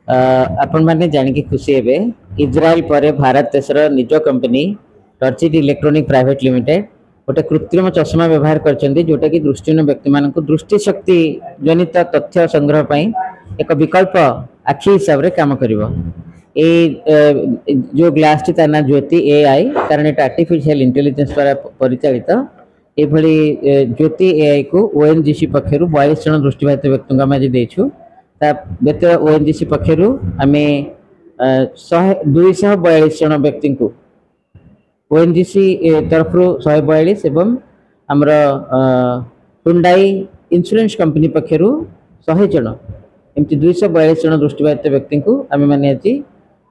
आपण मैंने जानिक खुशी हे इज्राएल पर भारत देशर निज कंपनी टर्चिट इलेक्ट्रोनिक प्राइवेट लिमिटेड गोटे कृत्रिम चश्मा व्यवहार करछन्ती जोटा कि दृष्टिहीन व्यक्ति मानक दृष्टि शक्ति जनित तथ्य संग्रह पई एक विकल्प आखि हिसाब रे काम करिवो। ए जो ग्लास टी ताना ज्योति एआई कारण एटा आर्टिफिशियल इंटेलिजेंस द्वारा परिचालित एभली ज्योति एआई को ओएनजीसी पक्षरु 42 जन दृष्टिबाधित व्यक्ति आम आज देछु। ता व्यतीत ओएनजीसी पक्षरु आमे 242 जन व्यक्ति को ओएनजीसी तरफ 142 एवं आमर हुंडाई इंश्योरेंस कंपनी पक्षरु 100 जन एमती 242 जन दृष्टिबाधित व्यक्ति को आम मैंने आज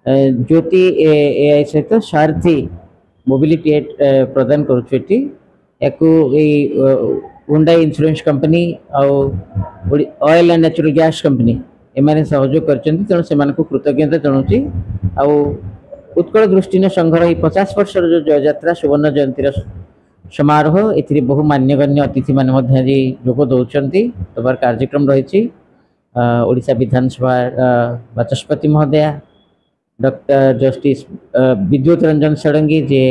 ज्योति एआई सहित सारथी मोबिलिटी एड प्रदान करुछेटी याकू Hyundai insurance company oil and natural gas company एमाने सहयोग करछन्ती तेणु सेमानकु कृतज्ञता जणाउछि। आ उत्कल दृष्टिहीन संघर 50 वर्ष जो जययात्रा सुवर्ण जयंती समारोह ए बहु मान्यगण्य अतिथि मान जोग दौरान तबार कार्यक्रम रही ओडिशा विधानसभा बाचस्पति महोदया डॉक्टर जस्टिस विद्युत रंजन षडंगी जे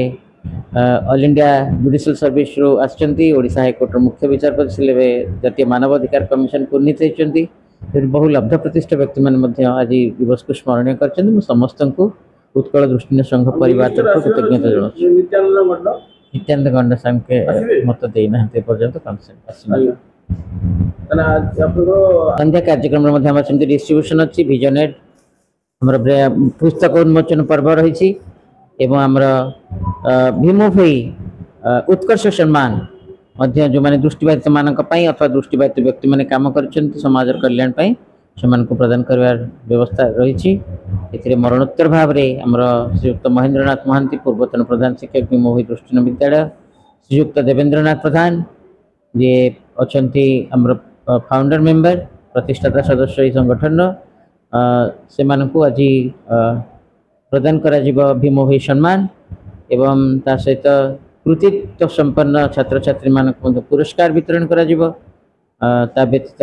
ऑल इंडिया जुडिशियल सर्विस रो आछंती ओडिशा हाईकोर्ट मुख्य विचारपति सिलेबे जातीय मानवाधिकार कमिशन को नीति होती बहु लब्ध प्रतिष्ठा व्यक्ति मान आज दिवस को स्मरणीय कर समस्त को उत्कल दृष्टिहीन संघ परिवार तरफ कृतज्ञता जनाऊँ। नित्यानंद गंडा साहब के मत देना पर्यंत संध्या कार्यक्रम डिस्ट्रीब्यूशन अच्छी विजनेट हमर पुस्तक उन्मोचन पर्व रही एवं आमर भीमोफई उत्कर्ष सम्मान जो माने दृष्टिबाधित मानक पई अथवा दृष्टिबाधित व्यक्ति माने काम करछन्ति समाज कल्याण पई समान को प्रदान करवार व्यवस्था रही एथिरे मरणोत्तर भाव रे आमर श्रीयुक्त महेंद्रनाथ महांती पूर्वतन प्रधान शिक्षक भीमोफई दृष्टिहीन विद्यालय श्रीयुक्त देवेंद्रनाथ प्रधान जे अछन्ति आमर फाउंडर मेंबर प्रतिष्ठाता सदस्य ई संगठन से मानकु आज प्रदान करा जिवो भीमोफई सम्मान एवं ता सहित कृतित्व संपन्न छात्र छात्री मानक पुरस्कार वितरण करा जिवो। ता व्यतीत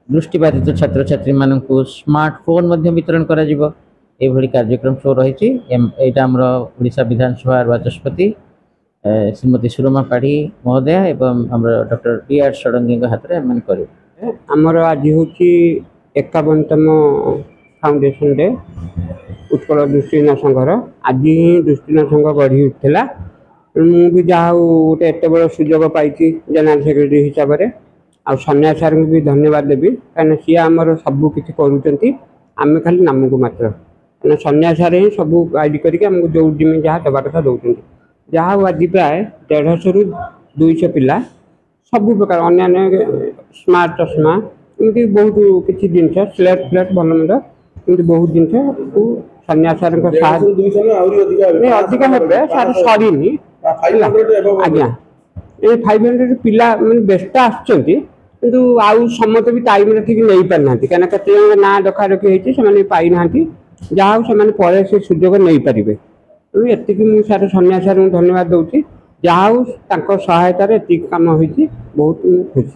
दृष्टिबाधित छात्र छात्री मानकु स्मार्टफोन मध्य वितरण करा जिवो। एभली कार्यक्रम सो रही एटा हमर ओडिशा विधानसभा बाचस्पति श्रीमती सुरमा पाढ़ी महोदया एवं हमर डॉक्टर डी.आर. षडंगी हाथ में हम करू। हमर आज होची 51तम फाउंडेशन डे उत्कल दृष्टिहीन संघर आज ही दृष्टिहीन संघ गढ़ी उठला मुझे जहाँ गोटे एत बड़ सुजोग पाई जनरल सेक्रेटरी हिसाब से आ सन्या सार को भी धन्यवाद देवी कहीं सी आमर सबू किसी करें खाली नाम को मात्र कहीं सन्या सार ही सब गाइड करके जो जिम्मे जहाँ दबा कथा दौरान जहाँ आज प्राय 150 ରୁ 200 पिला सब प्रकार अन्य स्मार्ट चश्मा एमती बहुत किसी जिनस स्लेट फ्लेट भल मंद एमती बहुत जिनस सन्या सार अधिका हे सार सरीनी आज्ञा ये 500 पिला मैंने व्यस्त आसु आउ समत भी टाइम ठीक नहीं पारि ना कहीं केत ना रखा रखी होती पाई ना जहाँ से पर से सुजोग नहीं पारे तेणु एतिक मुझे सार सन्या सार धन्यवाद दूसरी जहाँ सहायतार एतिक कम हो बहुत खुशी।